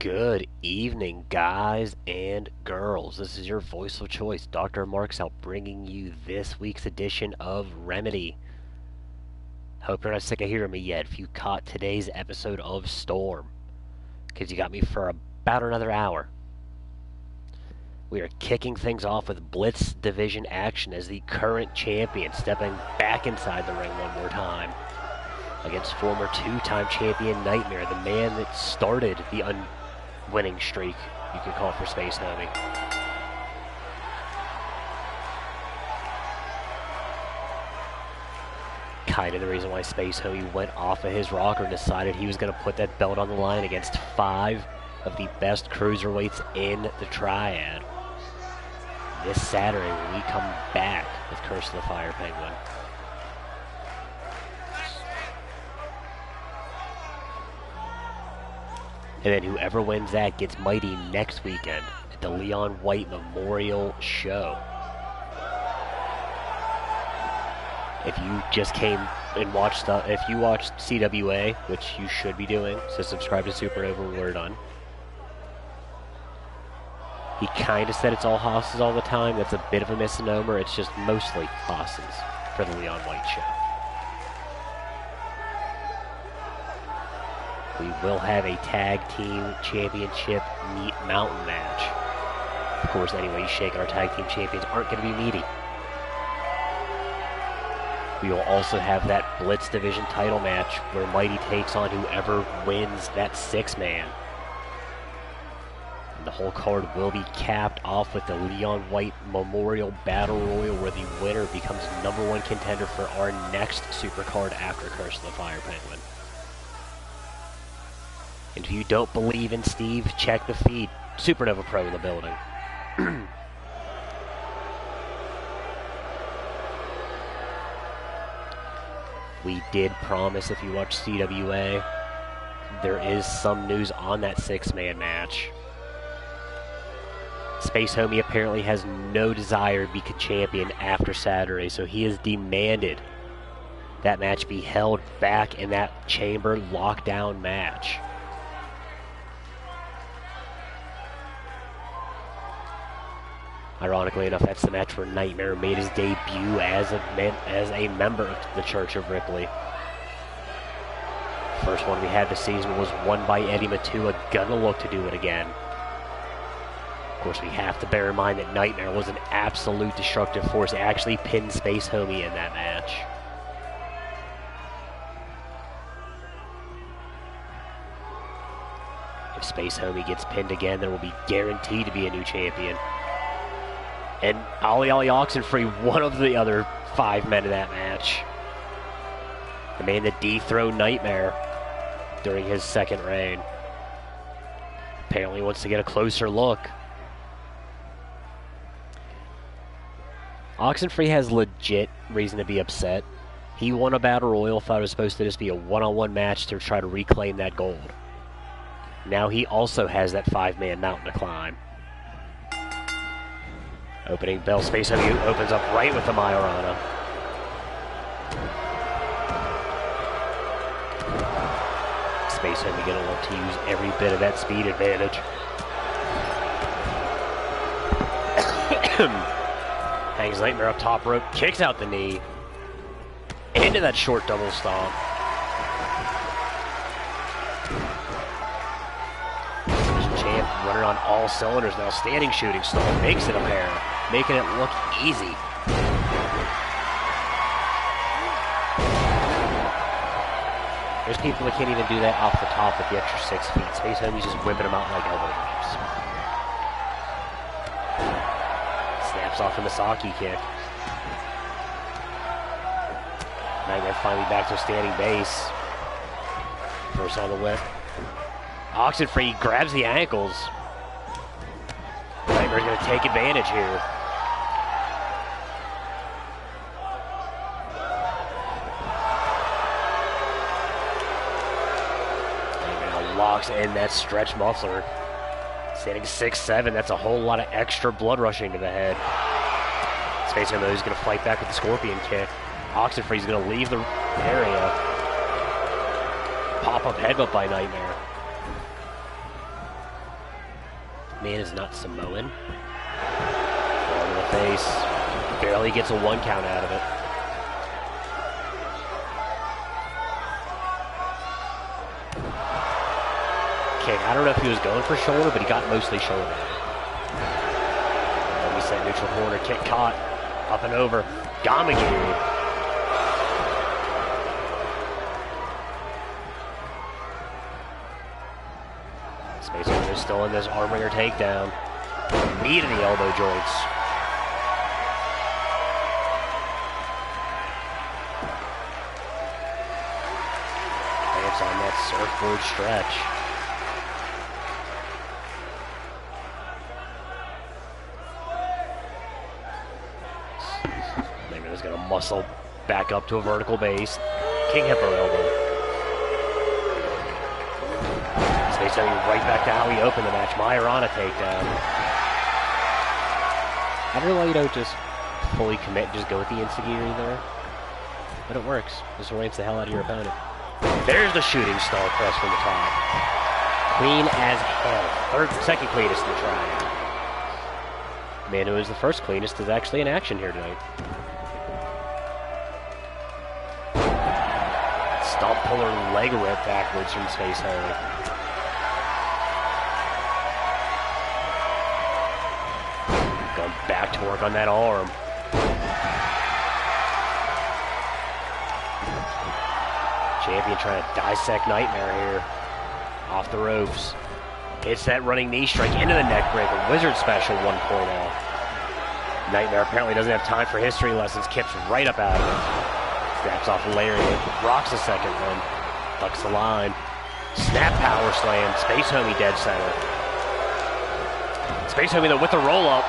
Good evening, guys and girls. This is your voice of choice, DrMarxout, bringing you this week's edition of Remedy. Hope you're not sick of hearing me yet if you caught today's episode of Storm, because you got me for about another hour. We are kicking things off with Blitz Division action as the current champion stepping back inside the ring one more time against former two-time champion Nightmare, the man that started the winning streak, you could call for Space Homie. Kind of the reason why Space Homie went off of his rocker and decided he was going to put that belt on the line against 5 of the best cruiserweights in the Triad. This Saturday when we come back with Curse of the Fire Penguin. And then whoever wins that gets Mighty next weekend at the Leon White Memorial Show. If you just came and watched if you watched CWA, which you should be doing, so subscribe to Supernova when we're done. He kind of said it's all hosses all the time. That's a bit of a misnomer. It's just mostly hosses for the Leon White Show. We will have a tag team championship meat mountain match. Of course, anyway, you shake our tag team champions aren't going to be meaty. We will also have that Blitz Division title match where Mighty takes on whoever wins that 6-man. And the whole card will be capped off with the Leon White Memorial Battle Royal where the winner becomes #1 contender for our next super card after Curse of the Fire Penguin. And if you don't believe in Steve, check the feed. Supernova Pro in the building. We did promise, if you watch CWA, there is some news on that 6-man match. Space Homie apparently has no desire to be champion after Saturday, so he has demanded that match be held back in that chamber lockdown match. Ironically enough, that's the match where Nightmare made his debut as a member of the Church of Ripley. First one we had this season was won by Eddie Matua. Gonna look to do it again. Of course, we have to bear in mind that Nightmare was an absolute destructive force. It actually pinned Space Homie in that match. If Space Homie gets pinned again, there will be guaranteed to be a new champion. And Ollie Oxenfree, one of the other 5 men in that match. The man that dethroned Nightmare during his second reign. Apparently wants to get a closer look. Oxenfree has legit reason to be upset. He won a Battle Royal, thought it was supposed to just be a one-on-one match to try to reclaim that gold. Now he also has that 5-man mountain to climb. Opening bell, Space Homie opens up right with the Majorana. Space Homie gonna look to use every bit of that speed advantage. Hangs Nightmare up top rope, kicks out the knee. Into that short double stomp. Champ running on all cylinders now. Standing shooting star makes it a pair, making it look easy. There's people that can't even do that off the top with the extra 6 feet. Space Homie's just whipping them out like elbow drops. Snaps off the Misaki kick. Nightmare finally back to a standing base. First on the whip. Oxenfree grabs the ankles. Nightmare's going to take advantage here. Nightmare locks in that stretch muffler. Standing 6'7", that's a whole lot of extra blood rushing to the head. Space Homie is going to fight back with the Scorpion kick. Oxenfree's going to leave the area. Pop-up headbutt by Nightmare. Man is not Samoan. Fall to the face. Barely gets a 1 count out of it. Kick. I don't know if he was going for shoulder, but he got mostly shoulder. And we set neutral corner. Kick caught. Up and over. Gamagiri. Space Hunter is still in this armringer takedown. Knee to the elbow joints. It's on that surfboard stretch. Maybe he's going to muscle back up to a vertical base. King hippo elbow. Space Hunter right back to how he opened the match. Majorana takedown. I don't know why you don't just fully commit and just go with the instigator there. But it works. Disorients the hell out of your opponent. There's the shooting star press from the top. Clean as hell. Second cleanest in the triad. Man who is the first cleanest is actually in action here tonight. Stomp puller leg rip backwards from Space Hunter. Going back to work on that arm. Champion trying to dissect Nightmare here. Off the ropes. Hits that running knee strike into the neck breaker. Wizard special 1.0. Nightmare apparently doesn't have time for history lessons. Kips right up out of it. Snaps off a lariat. Rocks a second one. Ducks the line. Snap power slam. Space Homie dead center. Space Homie though with the roll up.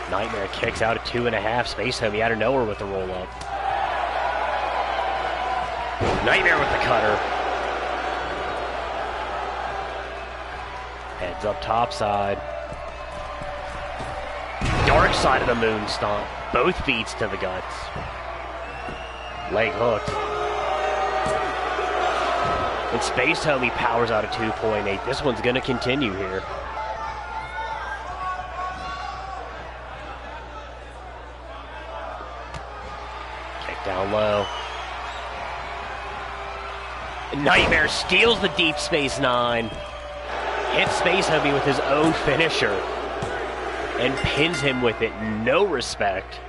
Nightmare kicks out at 2.5. Space Homie out of nowhere with the roll up. Nightmare with the cutter. Heads up top side. Dark side of the moon stomp. Both feet to the guts. Leg hooked. And Space Homie powers out at 2.8. This one's going to continue here. Down low. Nightmare steals the Deep Space 9. Hits Space Homie with his own finisher. And pins him with it. No respect.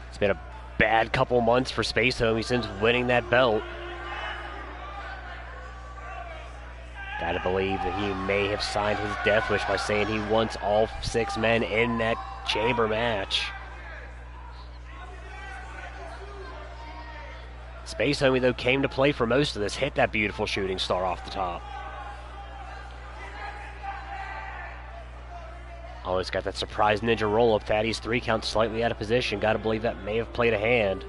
It's been a bad couple months for Space Homie since winning that belt. Gotta believe that he may have signed his death wish by saying he wants all 6 men in that chamber match. Space Homie, though, came to play for most of this. Hit that beautiful shooting star off the top. Always got that surprise ninja roll-up. Fatty's 3 count slightly out of position. Gotta believe that may have played a hand.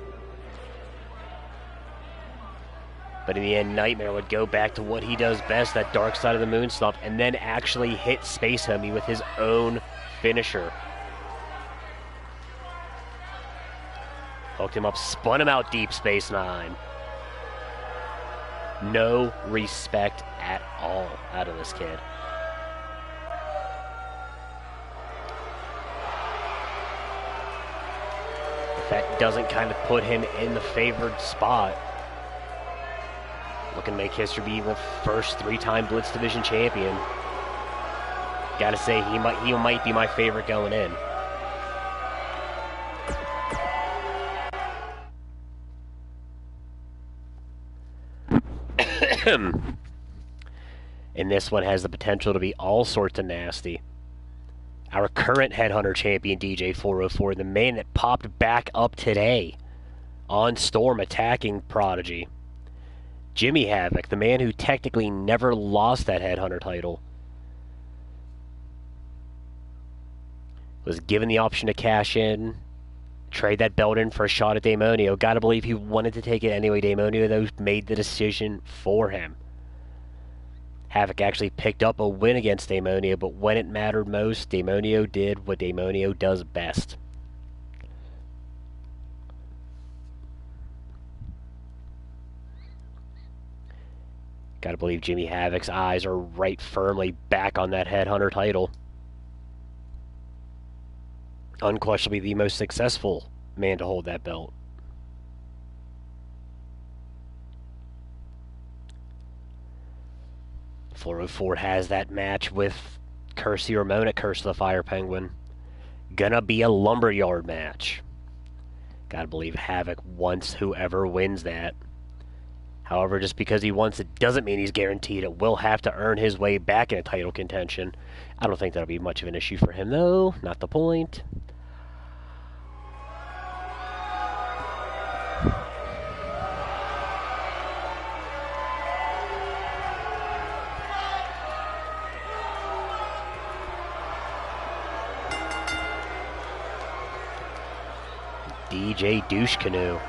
But in the end, Nightmare would go back to what he does best, that dark side of the moon stomp, and then actually hit Space Homie with his own finisher. Hooked him up, spun him out Deep Space 9. No respect at all out of this kid. If that doesn't kind of put him in the favored spot, looking to make history, be the first 3-time Blitz Division champion. Gotta say, he might be my favorite going in. And this one has the potential to be all sorts of nasty. Our current Headhunter champion, DJ404, the man that popped back up today on Storm attacking Prodigy. Jimmy Havoc, the man who technically never lost that Headhunter title, was given the option to cash in, trade that belt in for a shot at Daemonio. Gotta believe he wanted to take it anyway. Daemonio, though, made the decision for him. Havoc actually picked up a win against Daemonio, but when it mattered most, Daemonio did what Daemonio does best. Gotta believe Jimmy Havoc's eyes are right firmly back on that Headhunter title. Unquestionably the most successful man to hold that belt. .404 has that match with Kirsty Ramon at Curse of the Fire Penguin. Gonna be a lumberyard match. Gotta believe Havoc wants whoever wins that. However, just because he wants it doesn't mean he's guaranteed it. Will have to earn his way back in a title contention. I don't think that'll be much of an issue for him, though. Not the point. DJ Douche Canoe.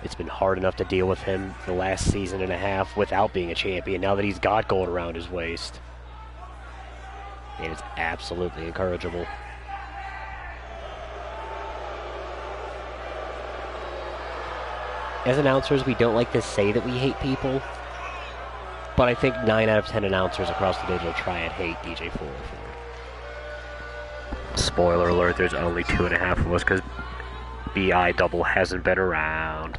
It's been hard enough to deal with him the last season and a half without being a champion, now that he's got gold around his waist. And it's absolutely incorrigible. As announcers, we don't like to say that we hate people, but I think 9 out of 10 announcers across the digital triad hate DJ 404. Spoiler alert, there's only 2.5 of us because BI Double hasn't been around.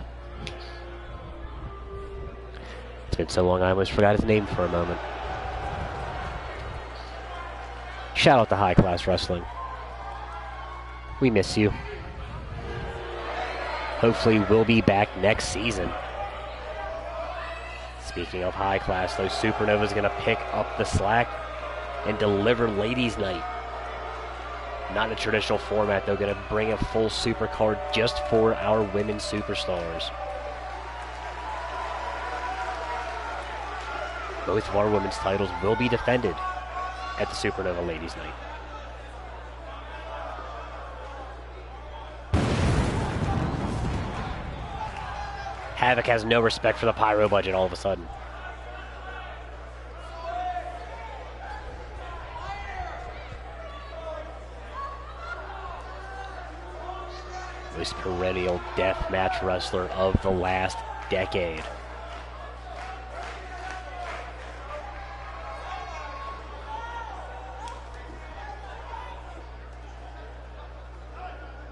It's been so long I almost forgot his name for a moment. Shout out to High Class Wrestling. We miss you. Hopefully we'll be back next season. Speaking of High Class, though, Supernova's going to pick up the slack and deliver Ladies Night. Not in a traditional format, though, going to bring a full super card just for our women's superstars. Both of our women's titles will be defended at the Supernova Ladies Night. Havoc has no respect for the pyro budget all of a sudden. Most perennial deathmatch wrestler of the last decade.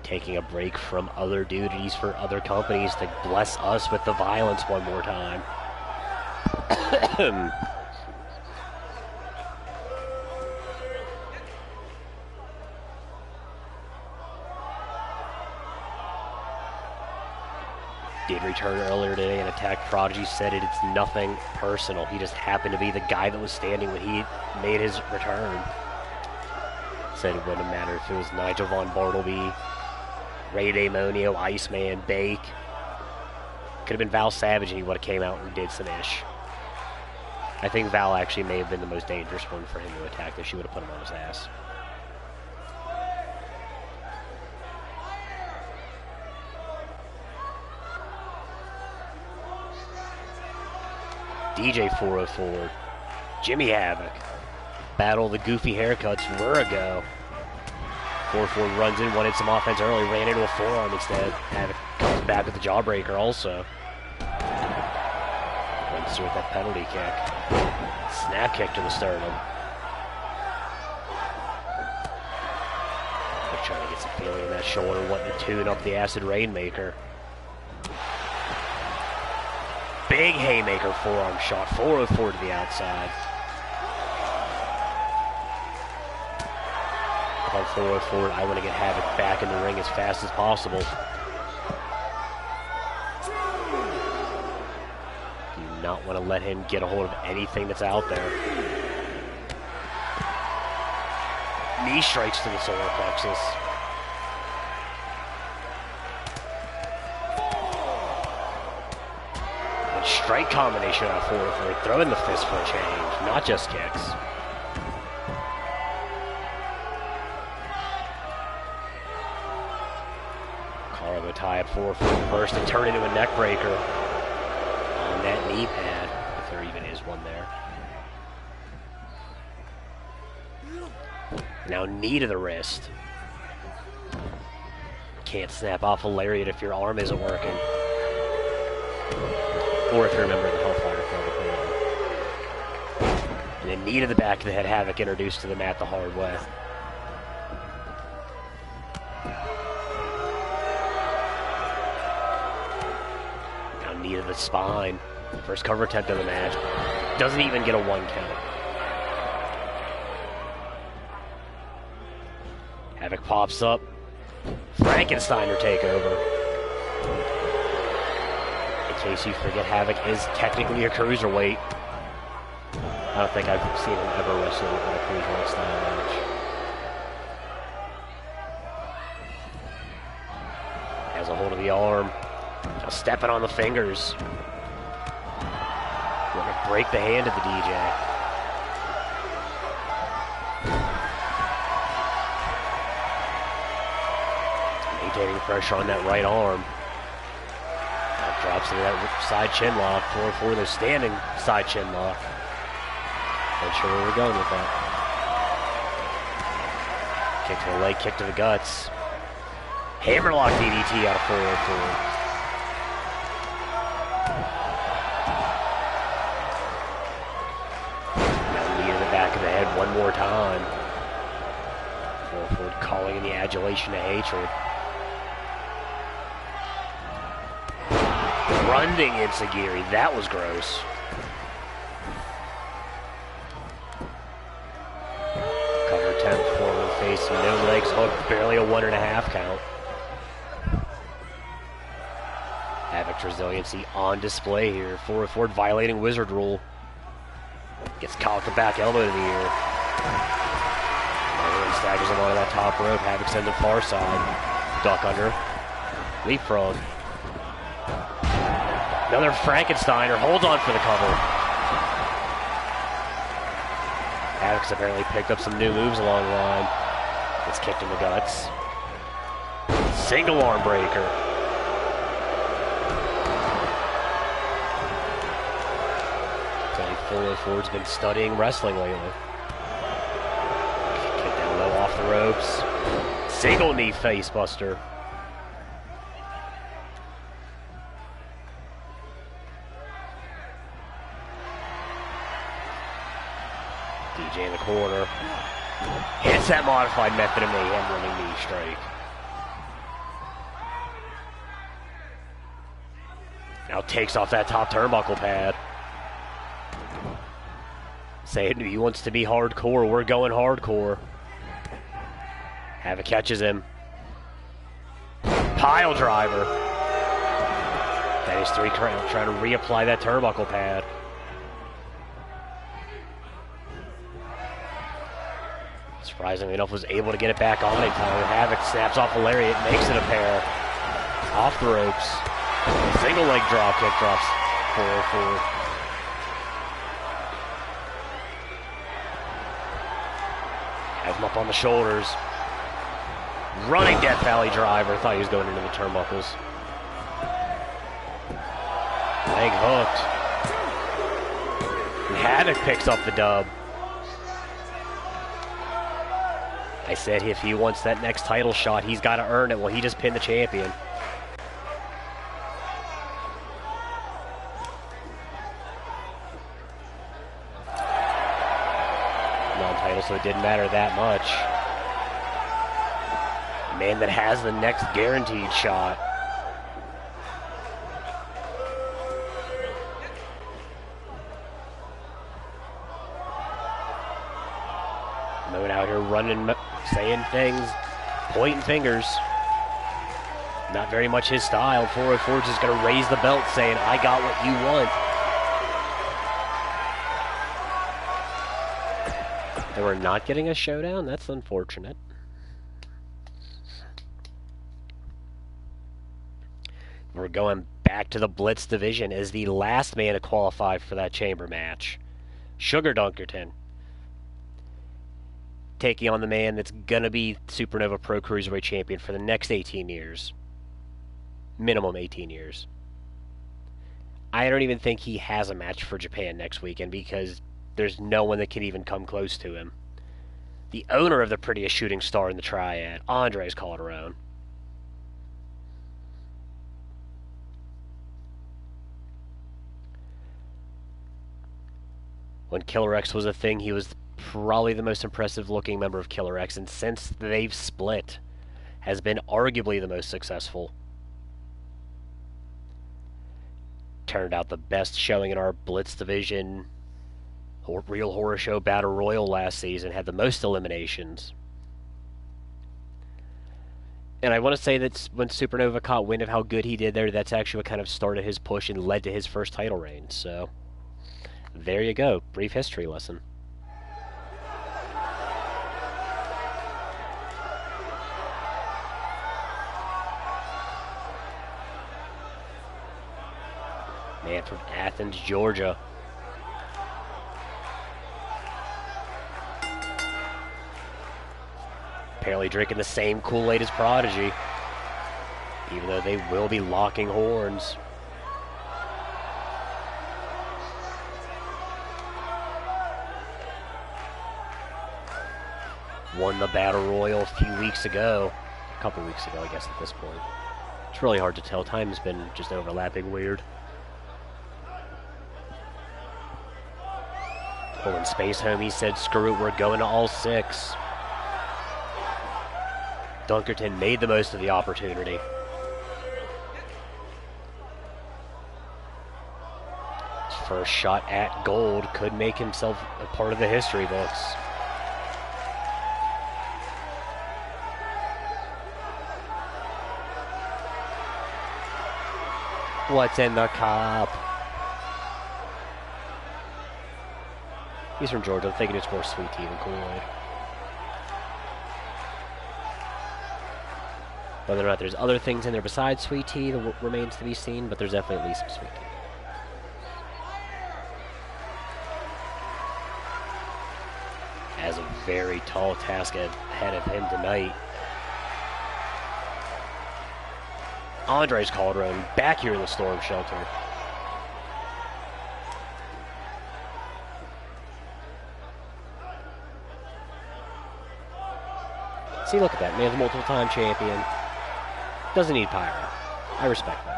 Taking a break from other duties for other companies to bless us with the violence one more time. Did return earlier today and Attack Prodigy said it's nothing personal. He just happened to be the guy that was standing when he made his return. Said it wouldn't matter if it was Nigel Von Bartleby, Ray Damonio, Iceman, Bake. Could have been Val Savage and he would have came out and did some ish. I think Val actually may have been the most dangerous one for him to attack, though she would have put him on his ass. DJ 404, Jimmy Havoc. Battle of the goofy haircuts were a go. 404 runs in, wanted some offense early, ran into a forearm instead. Havoc comes back with the jawbreaker also. Runs through with that penalty kick. Snap kick to the sternum. They're trying to get some feeling in that shoulder, wanting to tune up the Acid Rainmaker. Big haymaker forearm shot, 404 to the outside. On 404, I want to get Havoc back in the ring as fast as possible. Do not want to let him get a hold of anything that's out there. Knee strikes to the solar plexus. And strike combination on 404, throwing the fist for a change, not just kicks. Tie at 404 first and turn into a neck breaker on that knee pad, if there even is one there. Now knee to the wrist. Can't snap off a lariat if your arm isn't working. Or if you remember the Hellfire Club. And then knee to the back of the head, Havoc introduced to the mat the hard way. Now knee to the spine. First cover attempt of the match. Doesn't even get a 1 count. Havoc pops up. Frankensteiner takeover. In case you forget, Havoc is technically a cruiserweight. I don't think I've seen him ever wrestle in a cruiserweight style match. Has a hold of the arm. Now stepping on the fingers. Want to break the hand of the DJ. Maintaining pressure on that right arm. Now drops into that side chin lock. 4-4, the standing side chin lock. Not sure where we're going with that. Kick to the leg, kick to the guts. Hammerlock DDT out of 4-4. One more time. Ford calling in the adulation of hatred. Running Enziguri. That was gross. Cover attempt, forward face, no legs hook, barely a 1.5 count. Havoc's resiliency on display here. Ford violating Wizard rule. Gets caught with the back elbow to the ear. Everyone staggers him onto that top rope. Havoc sends him far side. Duck under. Leapfrog. Another Frankensteiner. Holds on for the cover. Havoc's apparently picked up some new moves along the line. Gets kicked in the guts. Single arm breaker. Ford's been studying wrestling lately. Kick down low off the ropes. Single knee face buster. DJ in the corner. Hits that modified method of mayhem running knee strike. Now takes off that top turnbuckle pad. Saying he wants to be hardcore. We're going hardcore. Havoc catches him. Pile driver. That is 3 count. Trying to reapply that turnbuckle pad. Surprisingly enough, was able to get it back on in time. Havoc snaps off a lariat, makes it a pair. Off the ropes. Single leg drop kick, drops 4-4. Has him up on the shoulders. Running Death Valley driver. Thought he was going into the turnbuckles. Leg hooked. And Havoc picks up the dub. I said if he wants that next title shot, he's got to earn it. Well, he just pinned the champion. Non-title, so it didn't matter that much. Man that has the next guaranteed shot. Moving out here running, saying things, pointing fingers. Not very much his style. 404 just going to raise the belt saying, I got what you want. And we're not getting a showdown? That's unfortunate. We're going back to the Blitz Division as the last man to qualify for that chamber match. Sugar Dunkerton taking on the man that's going to be Supernova Pro Cruiserweight Champion for the next 18 years. Minimum 18 years. I don't even think he has a match for Japan next weekend because there's no one that can even come close to him. The owner of the prettiest shooting star in the triad, Andres Cauldron. When Killer X was a thing, he was probably the most impressive looking member of Killer X, and since they've split, has been arguably the most successful. Turned out the best showing in our Blitz Division Real Horror Show Battle Royal last season, had the most eliminations. And I want to say that when Supernova caught wind of how good he did there, that's actually what kind of started his push and led to his first title reign. So, there you go. Brief history lesson. Man from Athens, Georgia. Apparently drinking the same Kool-Aid as Prodigy, even though they will be locking horns. Won the Battle Royal a few weeks ago. A couple weeks ago, I guess, at this point. It's really hard to tell. Time's been just overlapping weird. Pulling space home, he said, screw it, we're going to all 6. Dunkerton made the most of the opportunity. His first shot at gold could make himself a part of the history books. What's in the cup? He's from Georgia. I'm thinking it's more sweet tea than Kool-Aid. Whether or not there's other things in there besides sweet tea that remains to be seen, but there's definitely at least some sweet tea. Has a very tall task ahead of him tonight. Andre's Cauldron back here in the storm shelter. See, look at that. Man's a multiple-time champion. Doesn't need pyro. I respect that.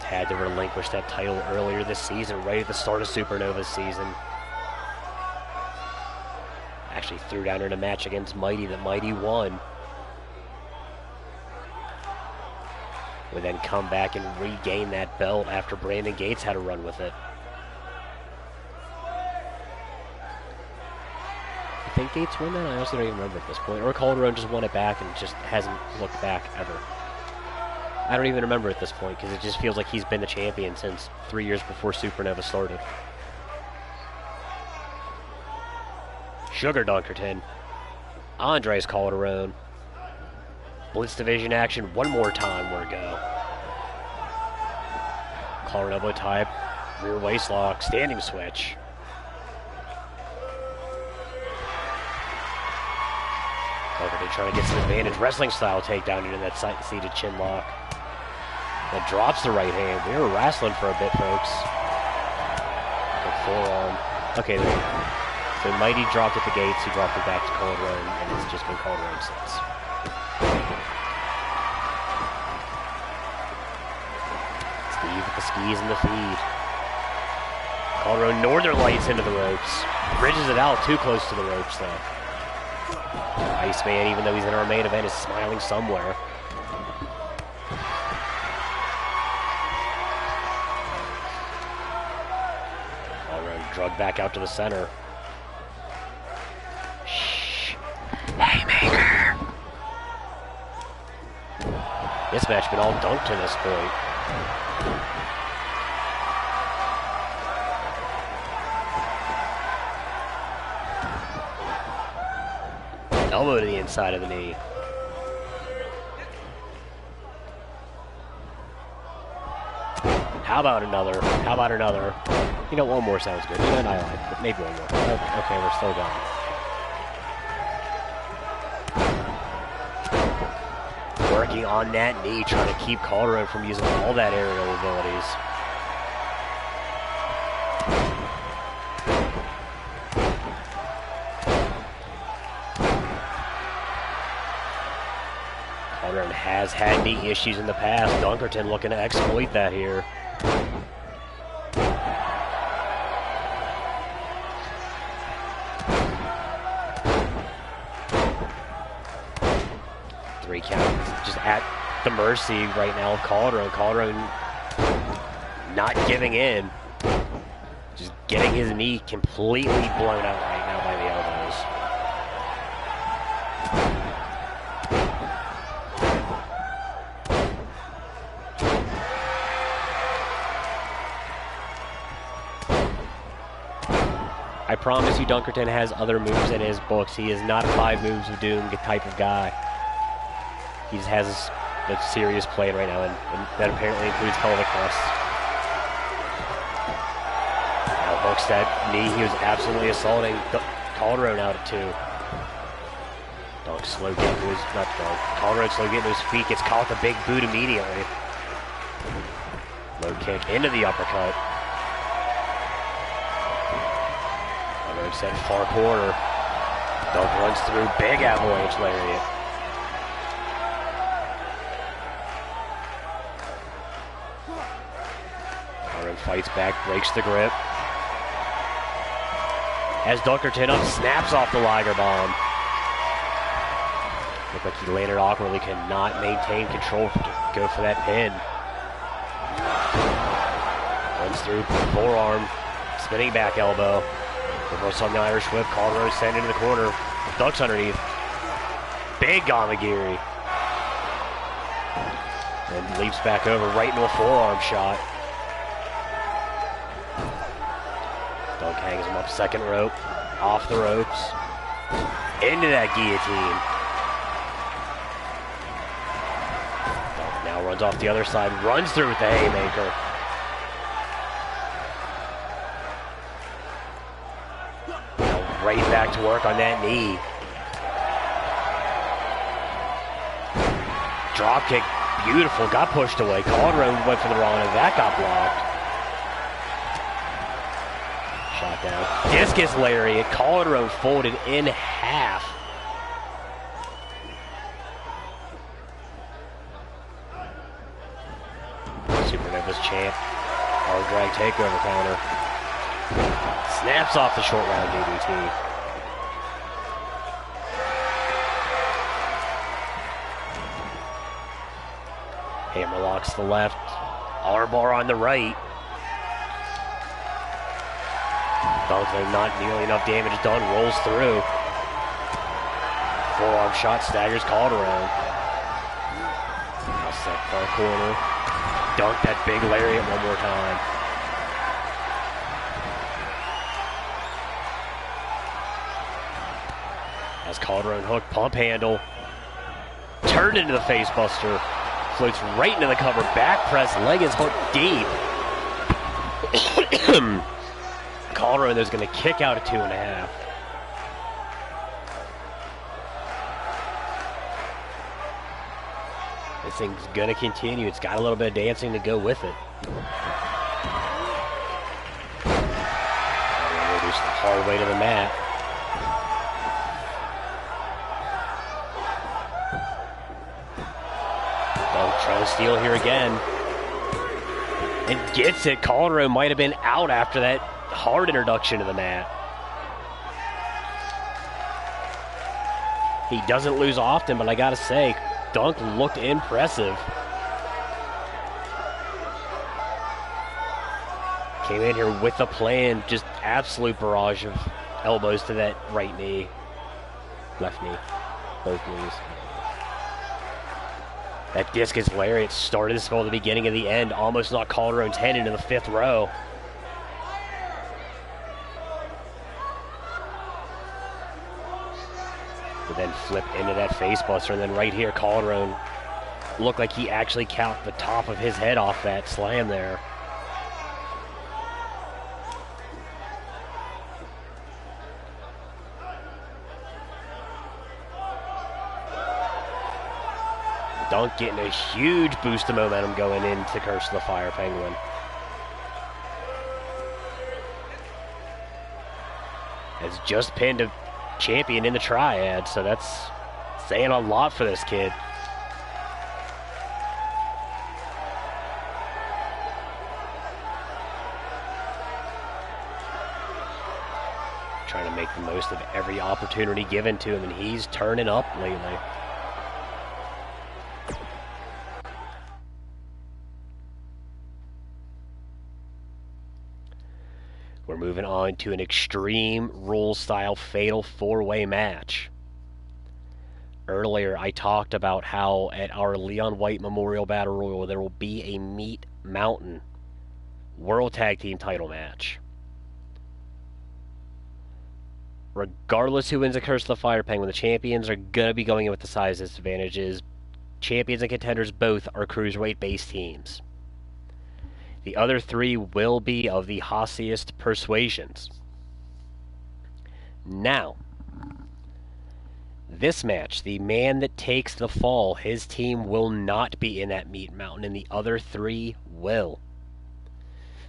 Had to relinquish that title earlier this season, right at the start of Supernova's season. Actually threw down in a match against Mighty that Mighty won. Would then come back and regain that belt after Brandon Gates had a run with it. I think Gates won that? I honestly don't even remember at this point. Or Cauldron just won it back and just hasn't looked back ever. I don't even remember at this point because it just feels like he's been the champion since 3 years before Supernova started. Sugar Dunkerton. Andre's Cauldron. Blitz Division action one more time. Where to go? Collar elbow tie, rear waist lock, standing switch. Dunkerton trying to get some advantage. Wrestling style takedown into that seated chin lock. That drops the right hand. We were wrestling for a bit, folks. The forearm. Okay, so Mighty dropped at the Gates. He dropped it back to Cauldron, and it's just been Cauldron since. Steve with the skis and the feed. Cauldron Northern Lights into the ropes. Bridges it out too close to the ropes, though. Iceman, even though he's in our main event, is smiling somewhere. Drug back out to the center. Shh. Haymaker. This match been all dunked to this point. Elbow to the inside of the knee. How about another? How about another? You know, one more sounds good. You know, I like it. Maybe one more. Okay, we're still going. Working on that knee, trying to keep Cauldron from using all that aerial abilities. Cauldron has had knee issues in the past. Dunkerton looking to exploit that here. Three count, just at the mercy right now of Cauldron. Cauldron not giving in. Just getting his knee completely blown out right now by the elbows. I promise you Dunkerton has other moves in his books. He is not a 5 moves of doom type of guy. He just has a serious plan right now, and that apparently includes pelvic thrusts. Now hooks that knee. He was absolutely assaulting Cauldron out at 2. Dunk slow getting to his, not Dunk. Cauldron slow getting to his feet, gets caught with a big boot immediately. Low kick into the uppercut. Cauldron set far corner. Dunk runs through, big avalanche lariat. Fights back, breaks the grip. As Dunkerton up, snaps off the Liger Bomb. Looked like he landed awkwardly, cannot maintain control to go for that pin. Runs through, forearm, spinning back elbow. Reverse on the Irish whip, Cauldron sent into the corner. Ducks underneath. Big Gamagiri. And leaps back over, right into a forearm shot. Dunk hangs him up, second rope, off the ropes, into that guillotine. Dunk now runs off the other side, runs through with the haymaker. Now right back to work on that knee. Drop kick, beautiful, got pushed away. Cauldron went for the wrong end, that got blocked. Shot down. Discus lariat. Cauldron folded in half. Supernova's champ. Hard drag takeover counter. Snaps off the short round DDT. Hammerlocks the left. Armbar on the right. Dunkerton not nearly enough damage done, rolls through. Forearm shot, staggers Cauldron. Now set far corner. Dunk that big lariat one more time. As Cauldron hook, pump handle. Turned into the face buster. Floats right into the cover, back press, leg is hooked deep. Cauldron is going to kick out at 2.5. This thing's going to continue. It's got a little bit of dancing to go with it. Reduce the hard way to the mat. Dunk trying to steal here again. And gets it. Cauldron might have been out after that hard introduction to the mat. He doesn't lose often, but I gotta say, Dunk looked impressive. Came in here with a plan, just absolute barrage of elbows to that right knee. Left knee. Both knees. That discus lariat started to spell the beginning of the end, almost knocked Cauldron's head into the 5th row. But then flip into that face buster, and then right here, Cauldron looked like he actually counted the top of his head off that slam there. Dunk getting a huge boost of momentum going into Curse of the Fire Penguin. Has just pinned a champion in the triad, so that's saying a lot for this kid. make the most of every opportunity given to him, and he's turning up lately. We're moving on to an Extreme Rules-style Fatal 4-Way match. Earlier, I talked about how at our Leon White Memorial Battle Royal, there will be a Meat Mountain World Tag Team title match. Regardless who wins the Curse of the Fire Penguin, the champions are going to be going in with the size disadvantages. Champions and contenders both are cruiserweight-based teams. The other three will be of the hossiest persuasions. Now, this match, the man that takes the fall, his team will not be in that Meat Mountain, and the other three will.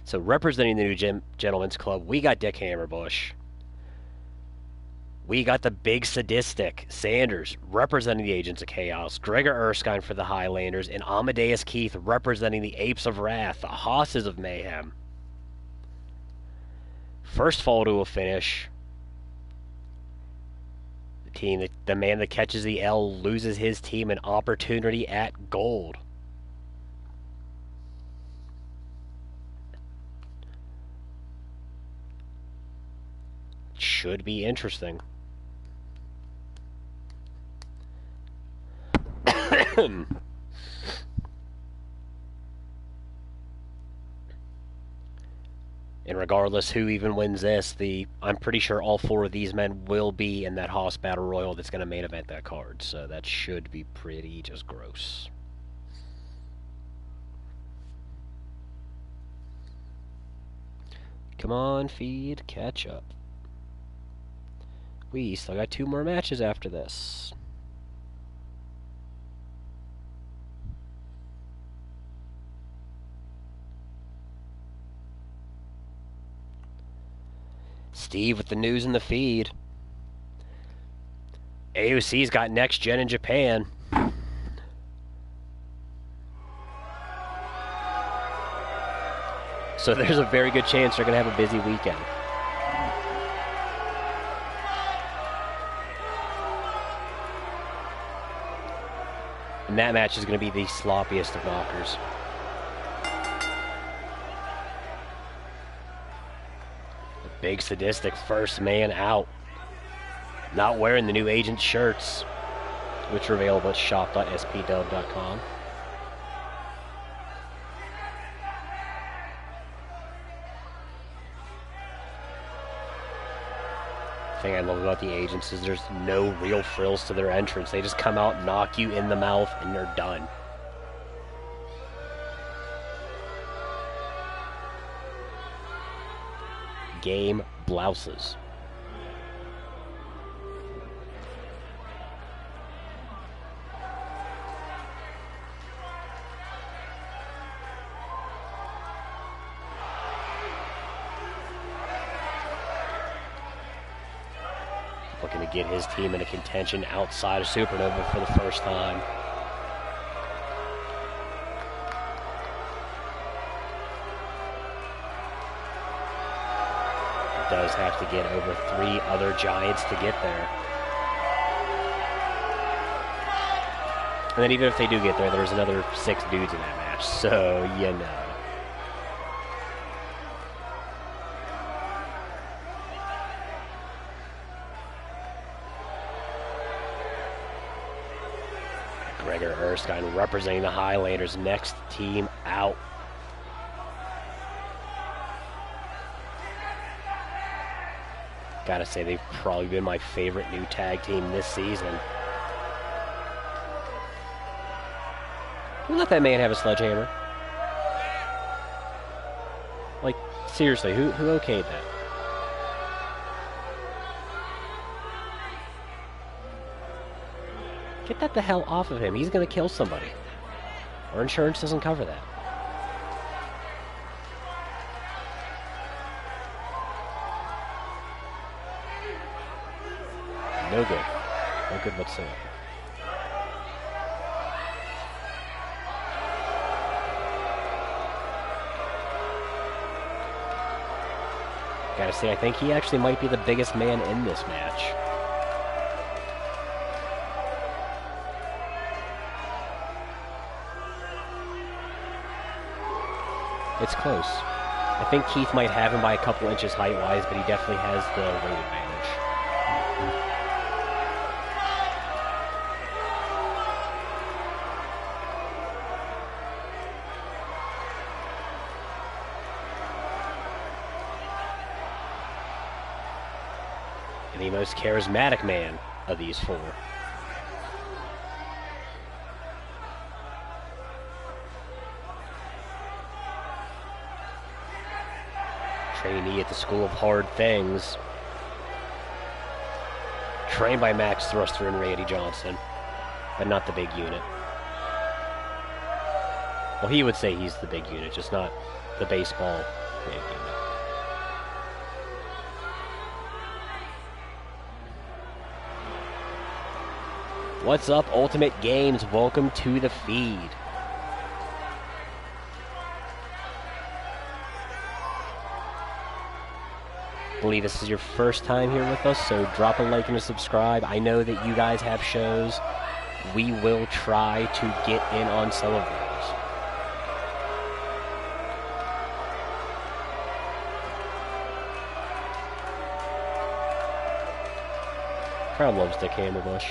So representing the New Gentlemen's Club, we got Dick Hammerbush. We got the big sadistic Sanders representing the Agents of Chaos, Gregor Erskine for the Highlanders, and Amadeus Keith representing the Apes of Wrath, the Hosses of Mayhem. First fall to a finish. The man that catches the L loses his team an opportunity at gold. Should be interesting. And regardless who even wins this, I'm pretty sure all four of these men will be in that Hoss Battle Royal that's going to main event that card. So that should be pretty just gross. Come on, feed, catch up. We still got 2 more matches after this. Steve with the news in the feed. AOC's got Next Gen in Japan. So there's a very good chance they're going to have a busy weekend. And that match is going to be the sloppiest of knockers. Big sadistic first man out. Not wearing the new agent shirts, which are available at shop.spdub.com. The thing I love about the agents is there's no real frills to their entrance. They just come out, knock you in the mouth, and they're done. Game blouses. Looking to get his team into contention outside of Supernova for the first time. Does have to get over 3 other giants to get there. And then even if they do get there, there's another 6 dudes in that match, so you know. Gregor Erskine representing the Highlanders, next team out. Gotta say, they've probably been my favorite new tag team this season. Who let that man have a sledgehammer? Like, seriously, who okayed that? Get that the hell off of him. He's gonna kill somebody. Our insurance doesn't cover that. No good. No good whatsoever. gotta say, I think he actually might be the biggest man in this match. It's close. I think Keith might have him by a couple inches height-wise, but he definitely has the weight advantage. And the most charismatic man of these four. Trainee at the School of Hard Things. Trained by Max Thruster and Randy Johnson, but not the big unit. Well, he would say he's the big unit, just not the baseball big unit. What's up, Ultimate Games? Welcome to the feed. I believe this is your first time here with us, so drop a like and a subscribe. I know that you guys have shows. We will try to get in on some of those. Crowd loves Dick Hammerbush.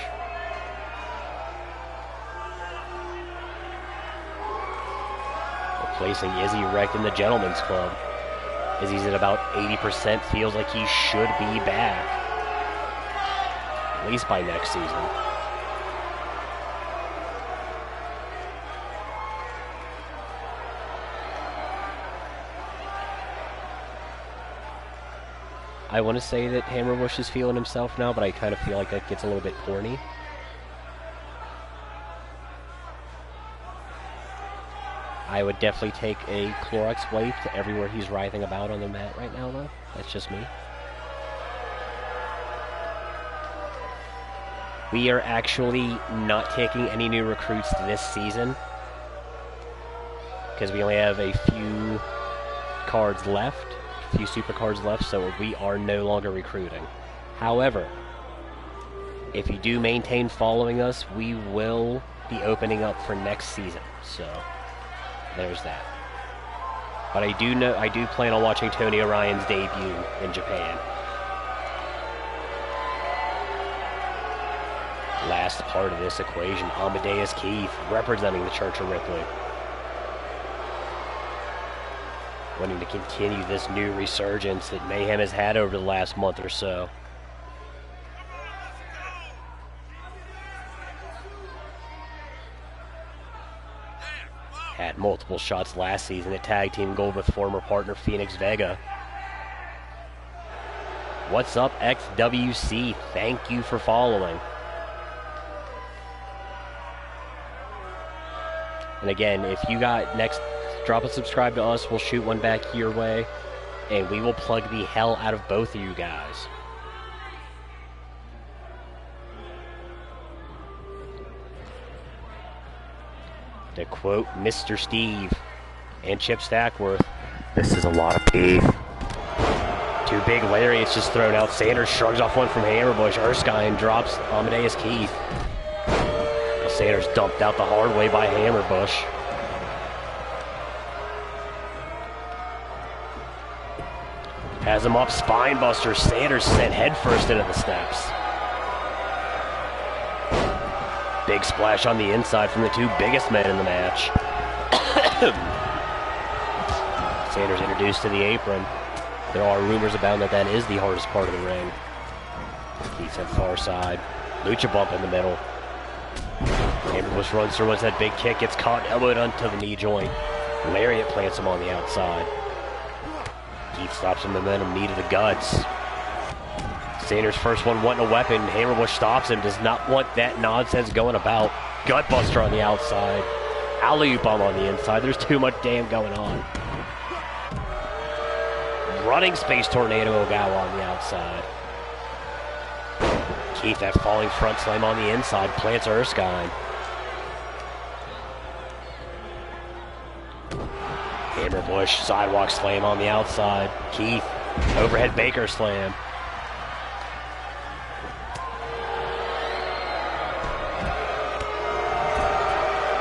Replacing Izzy Wrecked in the Gentleman's Club. Izzy's at about 80%, feels like he should be back. At least by next season. I want to say that Hammerbush is feeling himself now, but I kind of feel like that gets a little bit corny. I would definitely take a Clorox wipe to everywhere he's writhing about on the mat right now, though. That's just me. We are actually not taking any new recruits this season, because we only have a few cards left, a few super cards left, so we are no longer recruiting. However, if you do maintain following us, we will be opening up for next season, so there's that. But I do plan on watching Tony Orion's debut in Japan. Last part of this equation, Amadeus Keith, representing the Church of Ripley. Wanting to continue this new resurgence that Mayhem has had over the last month or so. Had multiple shots last season at Tag Team Gold with former partner Phoenix Vega. What's up, XWC? Thank you for following. And again, if you got next, drop a subscribe to us, we'll shoot one back your way, and we will plug the hell out of both of you guys. To quote Mr. Steve and Chip Stackworth, this is a lot of beef. Two big lariats just thrown out. Sanders shrugs off one from Hammerbush. Erskine drops Amadeus Keith. Sanders dumped out the hard way by Hammerbush. Has him up, spinebuster. Sanders sent headfirst into the steps. Big splash on the inside from the two biggest men in the match. Sanders introduced to the apron. There are rumors about that is the hardest part of the ring. Keith's at far side. Lucha bump in the middle. Hammerbush runs through once that big kick gets caught, elbowed onto the knee joint. Lariat plants him on the outside. Keith stops him, momentum, knee to the guts. Sanders' first one wanting a weapon. Hammerbush stops him, does not want that nonsense going about. Gutbuster on the outside. Alley-oop bomb on the inside. There's too much damn going on. Running space tornado Ogawa on the outside. Keith, that falling front slam on the inside, plants Erskine. Hammerbush, sidewalk slam on the outside. Keith Overhead Baker slam.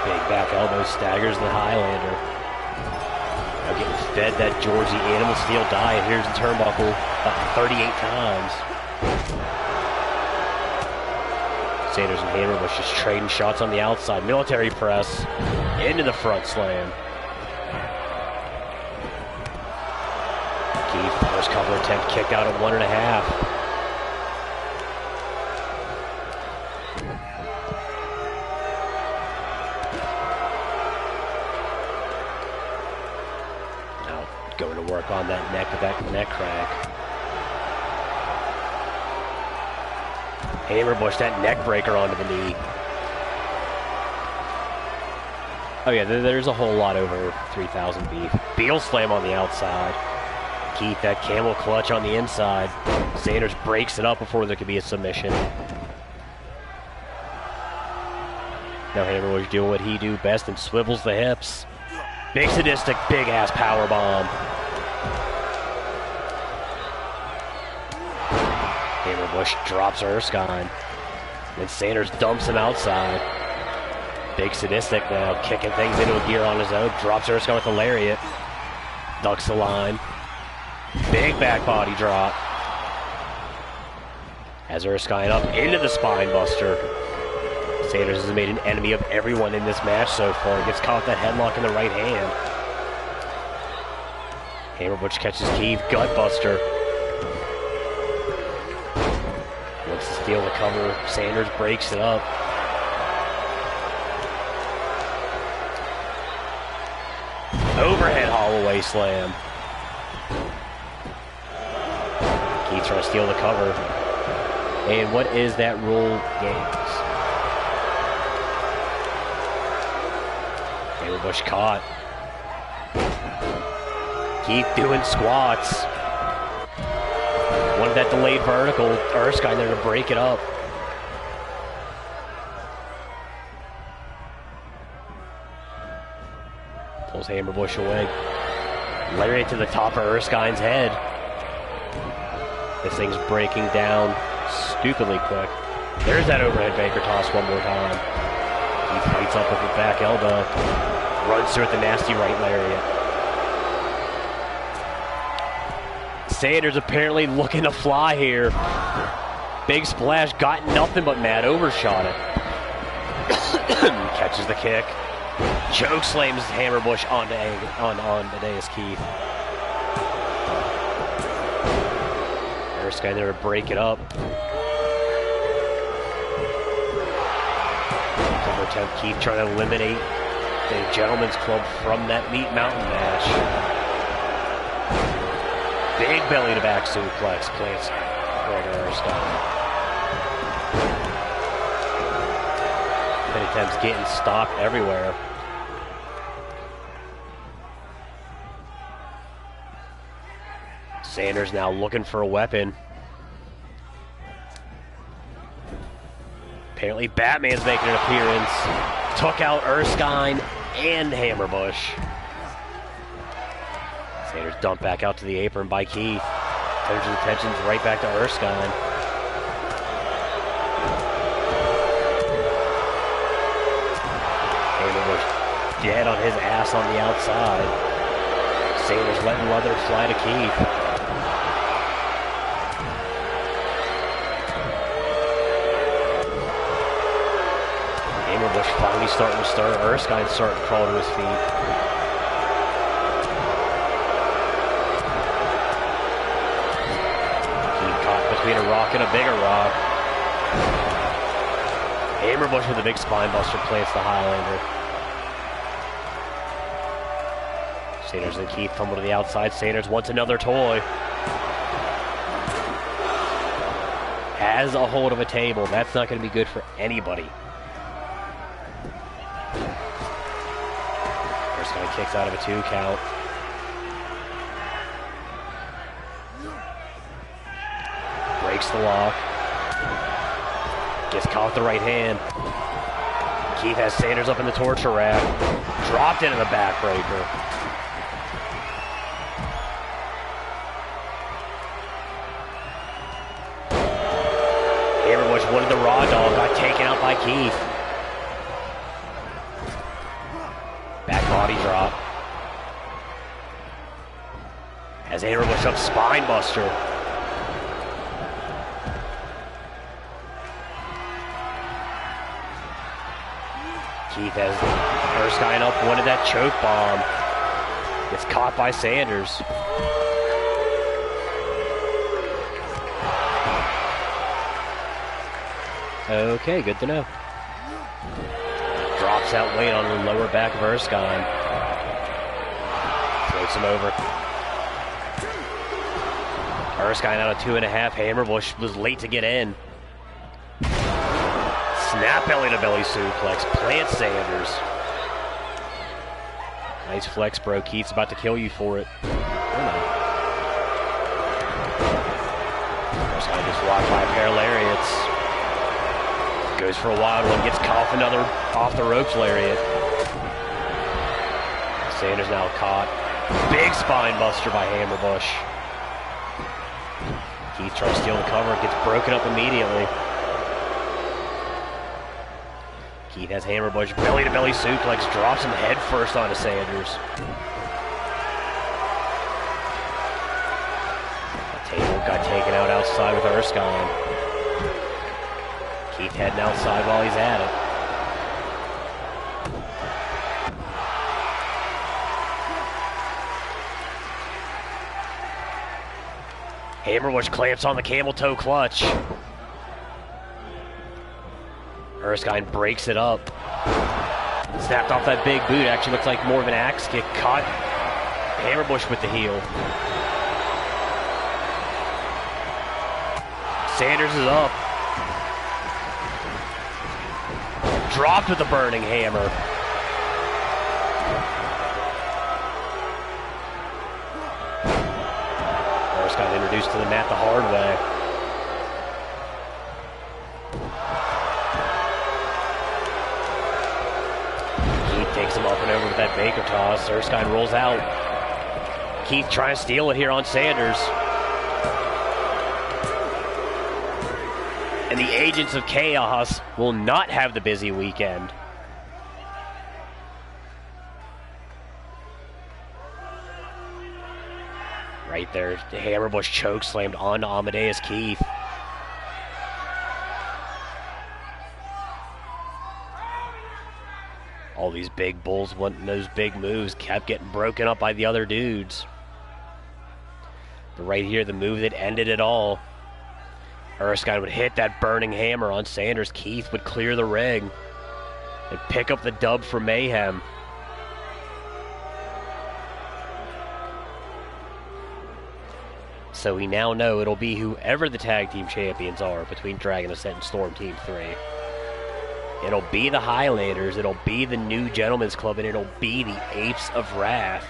Big back elbow staggers the Highlander. Now getting fed that Georgie Animal Steel diet. Here's the turnbuckle about 38 times. Sanders and Hammerbush just trading shots on the outside. Military press into the front slam. Keith, first cover attempt kicked out at 1.5. Now going to work on that neck with that neck crack. Hammerbush, that neck breaker onto the knee. Oh yeah, there's a whole lot over 3,000 beef. Beal slam on the outside. Keith, that camel clutch on the inside. Sanders breaks it up before there could be a submission. Now Hammerbush doing what he do best and swivels the hips. Big sadistic, big ass power bomb. Hammerbush drops Erskine. Then Sanders dumps him outside. Big sadistic now, kicking things into a gear on his own. Drops Erskine with a lariat. Ducks the line. Big back body drop. Has Erskine up into the spine buster. Sanders has made an enemy of everyone in this match so far. Gets caught with that headlock in the right hand. Hammerbush catches Keith, gut buster. Wants to steal the cover. Sanders breaks it up. Overhead Holloway slam. Keith trying to steal the cover. And what is that rule? Games. Hammerbush caught. Keith doing squats. Wanted that delayed vertical. Erskine there to break it up. Pulls Hammerbush away. Lariat to the top of Erskine's head. This thing's breaking down stupidly quick. There's that overhead Baker toss one more time. He fights up with the back elbow. Runs through with the nasty right lariat. Sanders apparently looking to fly here. Big splash, got nothing but mad overshot it. Catches the kick. Choke slams Hammerbush onto Deus Keith. Erskine there to break it up. Cover attempt, Keith trying to eliminate the Gentleman's Club from that Meat Mountain match. Big belly to back suplex, plants Gregor Erskine. Pin attempts getting stopped everywhere. Sanders now looking for a weapon. Apparently Batman's making an appearance. Took out Erskine and Hammerbush. Sanders dumped back out to the apron by Keith. Turns his attentions right back to Erskine. Hammerbush dead on his ass on the outside. Sanders letting leather fly to Keith. Hammerbush finally starting to stir. Erskine starting to crawl to his feet. Keith caught between a rock and a bigger rock. Hammerbush with a big spine buster plants the Highlander. Sanders and Keith tumble to the outside. Sanders wants another toy. Has a hold of a table. That's not going to be good for anybody. Erskine kicks out of a 2 count. Breaks the lock. Gets caught with the right hand. Keith has Sanders up in the torture rack. Dropped into the backbreaker. wanted the raw dog, got taken out by Keith. Back body drop. As Hammerbush up spine buster. Keith has Erskine up, wanted that choke bomb. Gets caught by Sanders. Okay, good to know. Drops that weight on the lower back of Erskine. Floats him over. Erskine out of 2.5. Hammerbush was late to get in. Snap belly-to-belly suplex. Plant Sanders. Nice flex, bro. Keith's about to kill you for it. Oh, no. Erskine just walked by a pair of lariats. Goes for a wild one. Gets caught off another off-the-ropes lariat. Sanders now caught. Big spine buster by Hammerbush. Keith tries to steal the cover. Gets broken up immediately. Keith has Hammerbush belly-to-belly suplex, drops him head first onto Sanders. The table got taken out outside with Erskine. Keith heading outside while he's at it. Hammerbush clamps on the camel toe clutch. Erskine breaks it up. Snapped off that big boot. Actually looks like more of an axe kick. Caught Hammerbush with the heel. Sanders is up. Dropped with the burning hammer. Erskine introduced to the mat the hard way. Takes him up and over with that Baker toss. Erskine rolls out. Keith trying to steal it here on Sanders. And the Agents of Chaos will not have the busy weekend. Right there, the Hammerbush choke slammed onto Amadeus Keith. All these big bulls wanting those big moves kept getting broken up by the other dudes. But right here, the move that ended it all. Erskine would hit that burning hammer on Sanders. Keith would clear the ring and pick up the dub for Mayhem. So we now know it'll be whoever the tag team champions are between Dragon Ascent and Storm Team 3. It'll be the Highlanders, it'll be the New Gentlemen's Club, and it'll be the Apes of Wrath.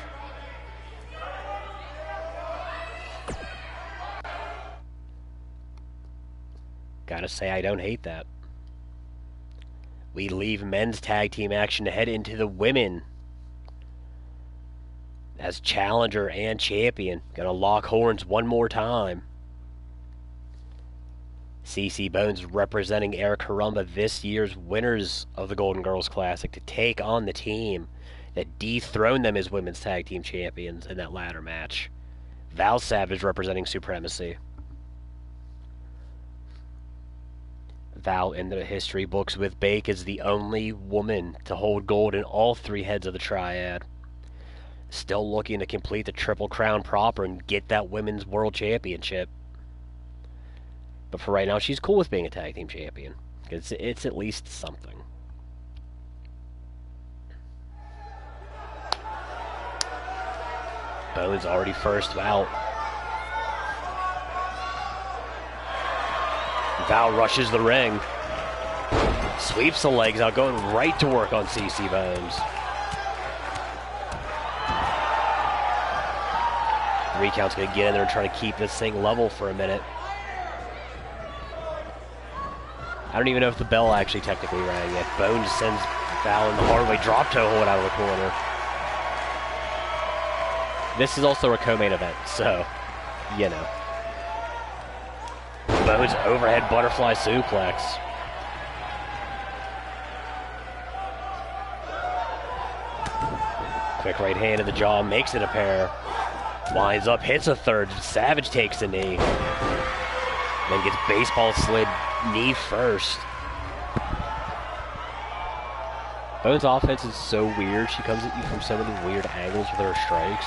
Gotta say, I don't hate that. We leave men's tag team action to head into the women. As challenger and champion, gonna lock horns one more time. CC Bones representing Eric Harumba, this year's winners of the Golden Girls Classic, to take on the team that dethroned them as women's tag team champions in that ladder match. Val Savage representing Supremacy. Val in the history books with Bake is the only woman to hold gold in all 3 heads of the triad. Still looking to complete the Triple Crown proper and get that Women's World Championship. But for right now, she's cool with being a tag team champion. It's at least something. Bones already first out. Val rushes the ring. Sweeps the legs out, going right to work on CC Bones. 3 count's going to get in there and try to keep this thing level for a minute. I don't even know if the bell actually technically rang yet. Bones sends Val in the hard way drop toe hold out of the corner. This is also a co-main event, so, you know. Bones overhead butterfly suplex. Quick right hand in the jaw, makes it a pair. Lines up, hits a third. Savage takes a knee. Then gets baseball slid knee first. Bones' offense is so weird. She comes at you from so many weird angles with her strikes.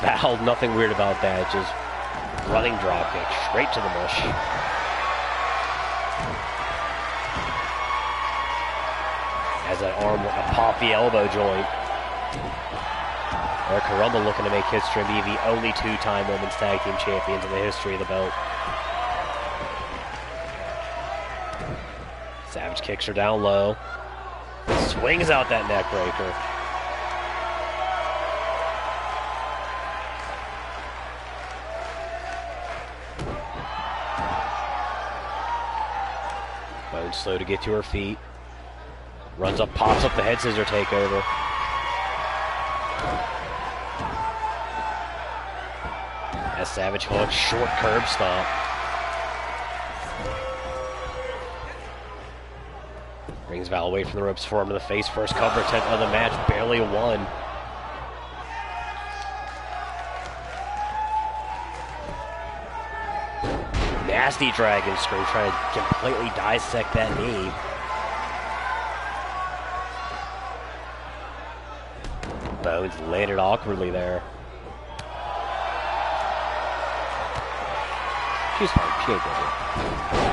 Val, nothing weird about that. Just running drop kick straight to the mush. Has that arm with a pop the elbow joint. Erica Rumble looking to make history and be the only two-time women's tag team champions in the history of the belt. Savage kicks her down low. Swings out that neck breaker. Bones slow to get to her feet. Runs up, pops up the head scissor takeover. As Savage hooks, short curb stomp. Brings Val away from the ropes, forearm to the face, first cover attempt of the match, barely a one. Nasty dragon screw, trying to completely dissect that knee. Bones landed awkwardly there. She's fine, she ain't good.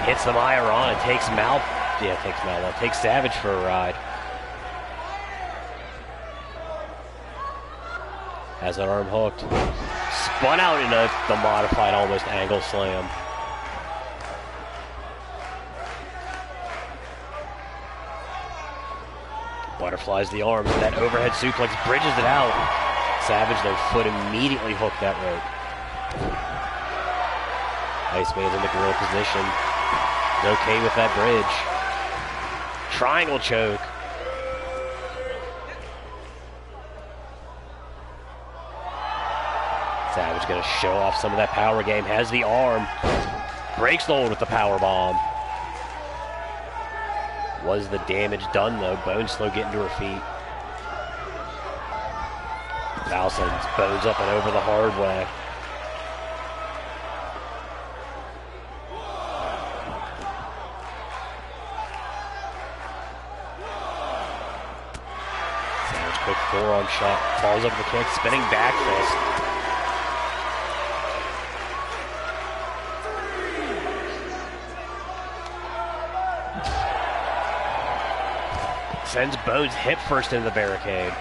Hits the Mayorana, takes Mal. Yeah, takes Savage for a ride. Has that arm hooked. Spun out in the modified almost angle slam. Butterflies the arms, and that overhead suplex bridges it out. Savage, though, foot immediately hooked that rope. Iceman's in the gorilla position. He's okay with that bridge. Triangle choke. Savage gonna show off some of that power game. Has the arm. Breaks the hold with the power bomb. Was the damage done though? Bones slow getting to her feet. Val sends Bones up and over the hard way. Savage quick forearm shot. Falls over the kick. Spinning back fist. Sends Bones hip first into the barricade.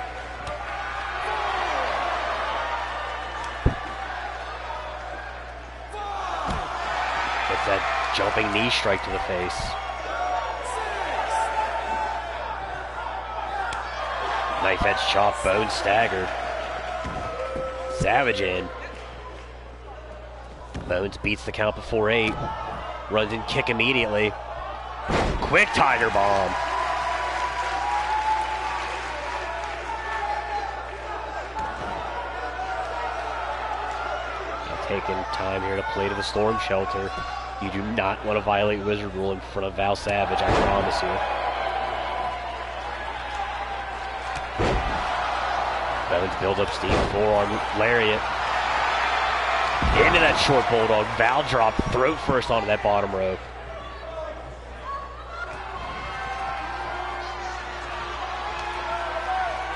Gets that jumping knee strike to the face. Knife edge chop, Bones staggered. Savage in. Bones beats the count before 8. Runs in kick immediately. Quick tiger bomb. Taking time here to play to the storm shelter. You do not want to violate Wizard Rule in front of Val Savage, I promise you. Bones builds up steam, forearm lariat. Into that short bulldog. Val drop throat first onto that bottom rope.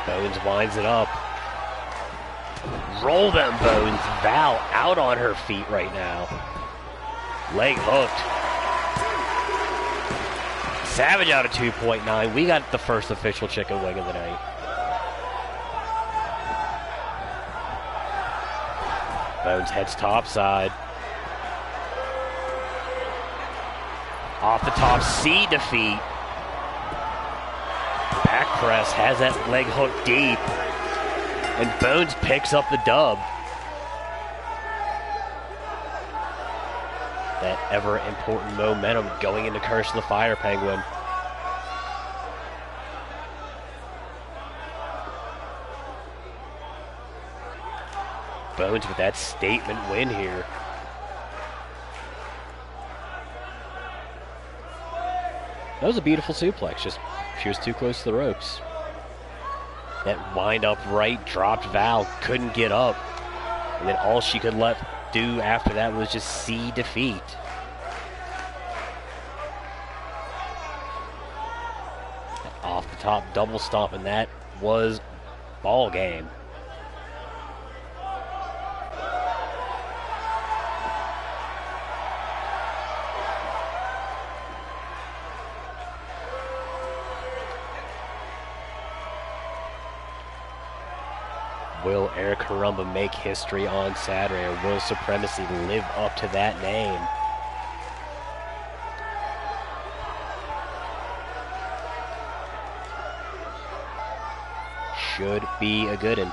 Bones winds it up. Roll them, Bones. Val out on her feet right now. Leg hooked. Savage out of 2.9. We got the first official chicken wing of the night. Bones heads topside. Off the top, C defeat. Back press, has that leg hooked deep. And Bones picks up the dub. That ever important momentum going into Curse of the Fire Penguin. Bones with that statement win here. That was a beautiful suplex, just she was too close to the ropes. That wind up right, dropped Val, couldn't get up. And then all she could do after that was just see defeat. Off the top double stomp, and that was ball game. Will Eric Carumba make history on Saturday, or will Supremacy live up to that name? Should be a good one.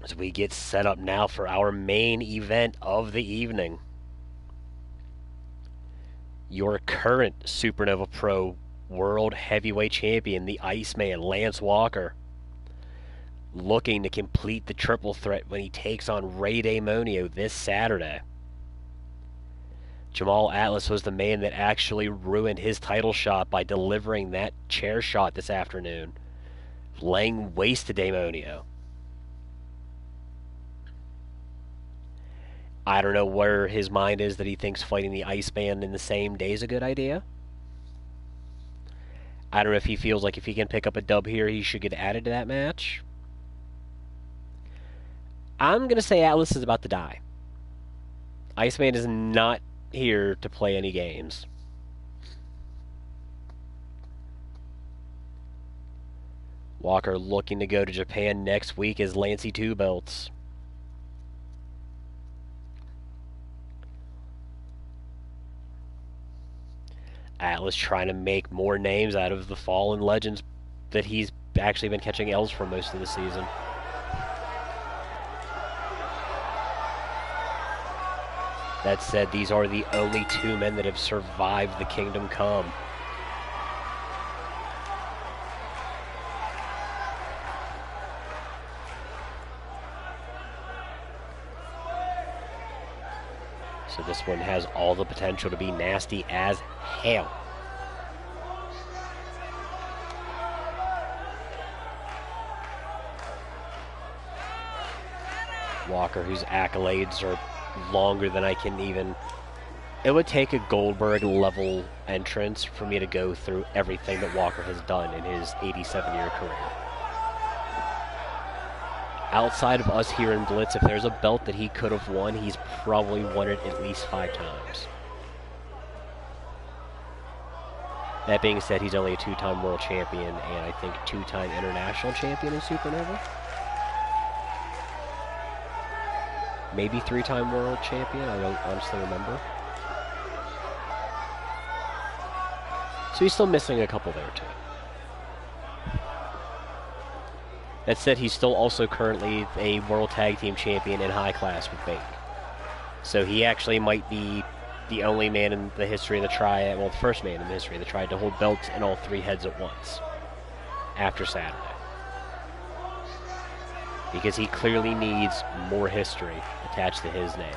As we get set up now for our main event of the evening. Your current Supernova Pro World Heavyweight Champion, the Iceman, Lance Walker, looking to complete the triple threat when he takes on Ray Damonio this Saturday. Jamal Atlas was the man that actually ruined his title shot by delivering that chair shot this afternoon, laying waste to Damonio. I don't know where his mind is that he thinks fighting the Iceman in the same day is a good idea. I don't know if he feels like if he can pick up a dub here, he should get added to that match. I'm going to say Atlas is about to die. Iceman is not here to play any games. Walker looking to go to Japan next week as Lancey Two Belts. Atlas trying to make more names out of the fallen legends that he's actually been catching L's for most of the season. That said, these are the only two men that have survived the Kingdom Come. So this one has all the potential to be nasty as hell. Walker, whose accolades are longer than I can even... It would take a Goldberg-level entrance for me to go through everything that Walker has done in his 87-year career. Outside of us here in Blitz, if there's a belt that he could have won, he's probably won it at least 5 times. That being said, he's only a 2-time world champion and I think 2-time international champion in Supernova. Maybe 3-time world champion, I don't honestly remember. So he's still missing a couple there too. That said, he's still also currently a World Tag Team Champion in high class with Bake. So he actually might be the only man in the history of the Triad, well, the first man in the history of the Triad to hold belts in all 3 heads at once after Saturday. Because he clearly needs more history attached to his name.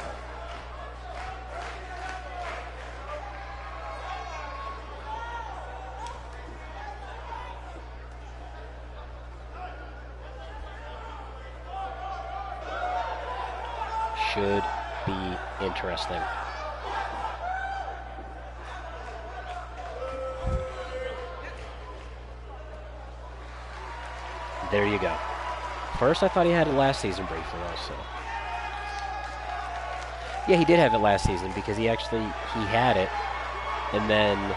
Should be interesting. There you go. First, I thought he had it last season briefly also. Yeah, he did have it last season because he had it, and then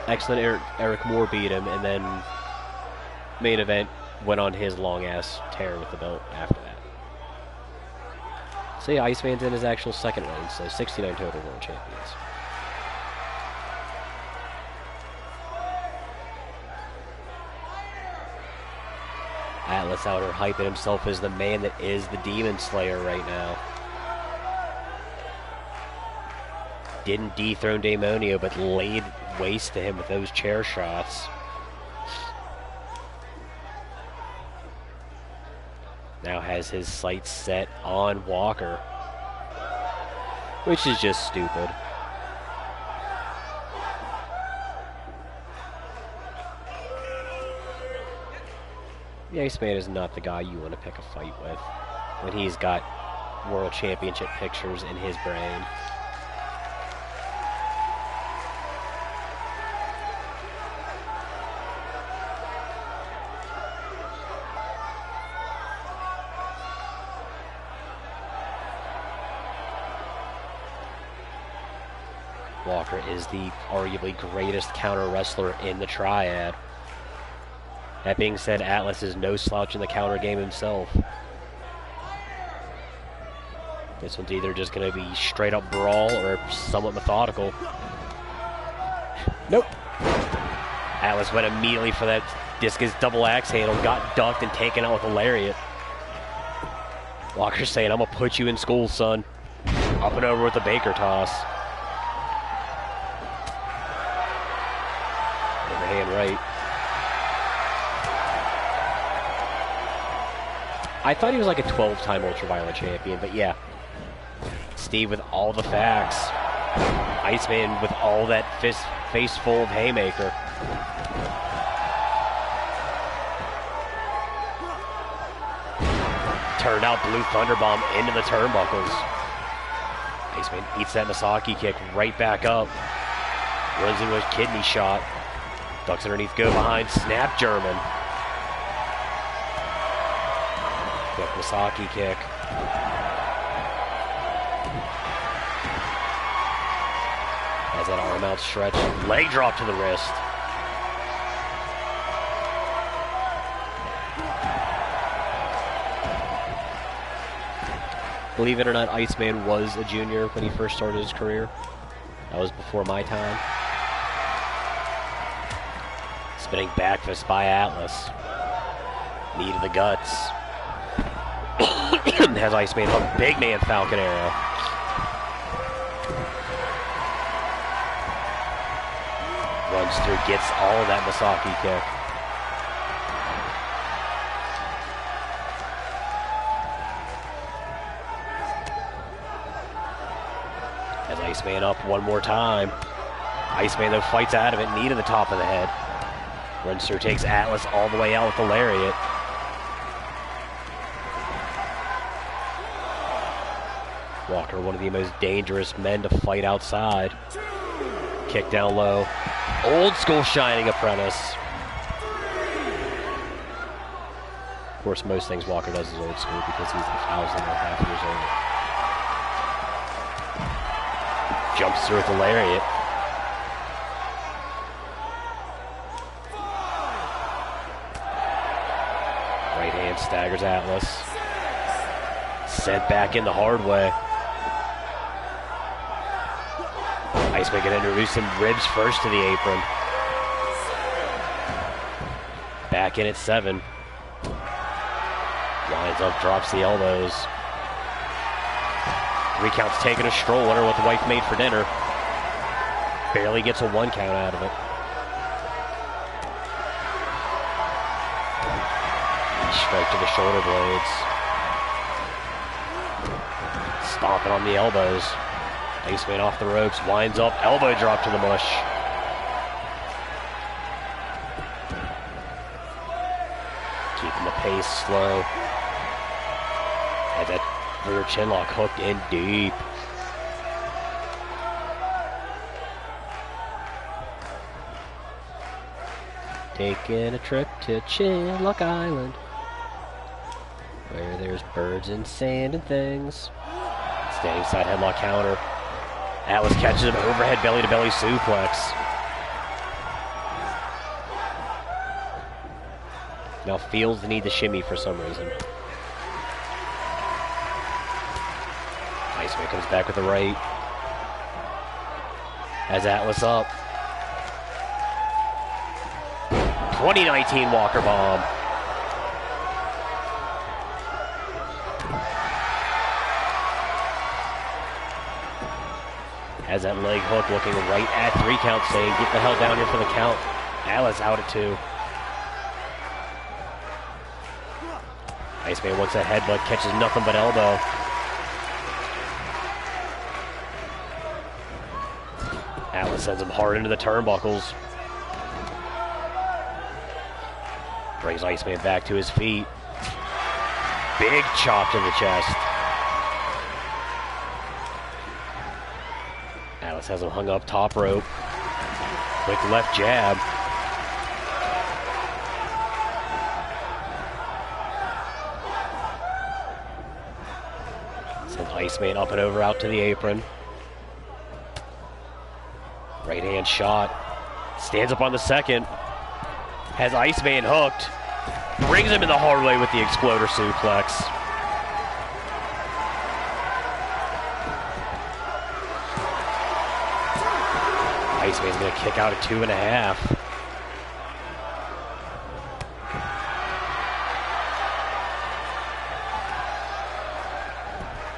excellent Eric Moore beat him, and then main event went on his long-ass tear with the belt after that. So yeah, Iceman's in his actual second reign, so 69 total world champions. Atlas out here hyping himself as the man that is the Demon Slayer right now. Didn't dethrone Damonio, but laid waste to him with those chair shots. Now has his sights set on Walker, which is just stupid. The Iceman is not the guy you want to pick a fight with when he's got World Championship pictures in his brain. Walker is the arguably greatest counter wrestler in the triad. That being said, Atlas is no slouch in the counter game himself. This one's either just going to be straight up brawl or somewhat methodical. Nope. Atlas went immediately for that discus double axe handle, got ducked and taken out with a lariat. Walker's saying, I'm going to put you in school, son. Up and over with the Baker toss. Overhand right. I thought he was like a 12-time Ultraviolet champion, but yeah. Steve with all the facts. Iceman with all that face full of haymaker. Turned out Blue Thunderbomb into the turnbuckles. Iceman eats that Misaki kick right back up. Runs into a kidney shot. Ducks underneath, go behind, snap German. Quick Misaki kick. Has that arm out stretched. Leg drop to the wrist. Believe it or not, Iceman was a junior when he first started his career. That was before my time. Spinning back fist by Atlas. Knee to the guts. Has Iceman hook. Big man Falcon Arrow. Runs through, gets all of that Misaki kick. Has Iceman up one more time. Iceman though fights out of it. Knee to the top of the head. Runs through, takes Atlas all the way out with the lariat. Walker, one of the most dangerous men to fight outside. Kick down low. Old school Shining Apprentice. Of course, most things Walker does is old school because he's 1,5 years old. Jumps through with the lariat. Right hand staggers Atlas. Sent back in the hard way. Iceman can introduce him ribs first to the apron. Back in at 7. Lines up, drops the elbows. 3 counts taking a stroll. Wonder what the wife made for dinner. Barely gets a 1 count out of it. Strike to the shoulder blades. Stomping on the elbows. Iceman off the ropes, winds up, elbow drop to the mush. Keeping the pace slow. Had that rear chin lock hooked in deep. Taking a trip to Chinlock Island, where there's birds and sand and things. Standing side headlock counter. Atlas catches him, overhead belly-to-belly suplex. Now feels the need to shimmy for some reason. Iceman comes back with the right. Has Atlas up. 2019 Walker Bomb. Has that leg hook looking right at 3 count, saying, get the hell down here for the count. Atlas out at 2. Iceman wants a headbutt, catches nothing but elbow. Atlas sends him hard into the turnbuckles. Brings Iceman back to his feet. Big chop to the chest. Atlas has him hung up top rope. Quick left jab. Sends Iceman up and over out to the apron. Right hand shot. Stands up on the second. Has Iceman hooked. Brings him in the hard way with the exploder suplex. Iceman's going to kick out at 2.5.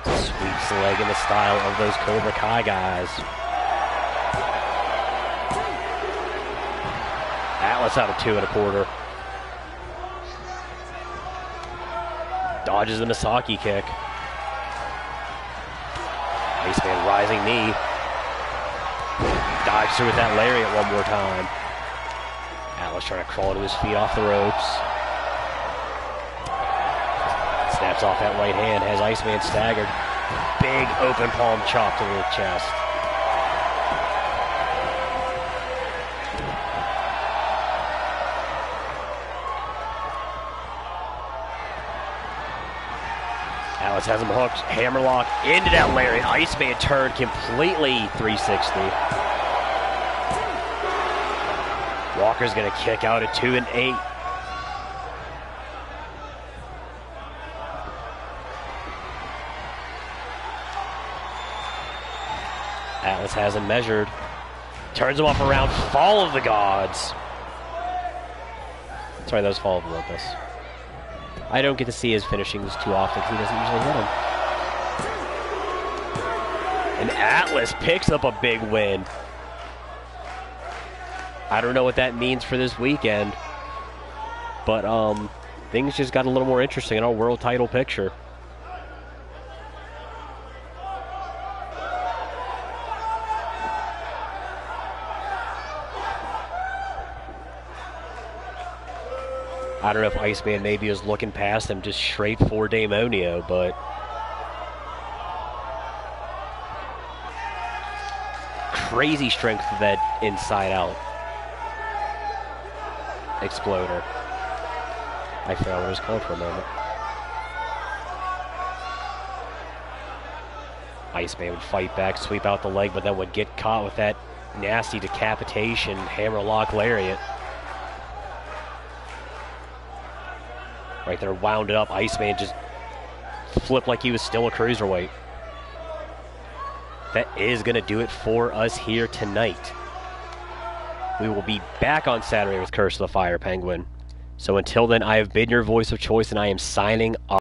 Sweeps the leg in the style of those Cobra Kai guys. Atlas out of 2.25. Dodges the Misaki kick. Iceman rising knee. Dives through with that lariat one more time. Atlas trying to crawl to his feet off the ropes. Snaps off that right hand. Has Iceman staggered. Big open palm chop to the chest. Atlas has him hooked, hammerlock into that lariat. Iceman turned completely 360. Walker's gonna kick out at 2-8. Atlas has him measured. Turns him off around. Fall of the Gods. Sorry, that was Fall of Olympus. I don't get to see his finishings too often because he doesn't usually hit them. And Atlas picks up a big win. I don't know what that means for this weekend, but things just got a little more interesting in our world title picture. I don't know if Iceman maybe was looking past him just straight for Daemonio, but crazy strength of that inside out exploder. I forgot what it was called for a moment. Iceman would fight back, sweep out the leg, but then would get caught with that nasty decapitation hammerlock lariat. Right there, wound it up. Iceman just flipped like he was still a cruiserweight. That is going to do it for us here tonight. We will be back on Saturday with Curse of the Fire Penguin. So until then, I have been your voice of choice, and I am signing off.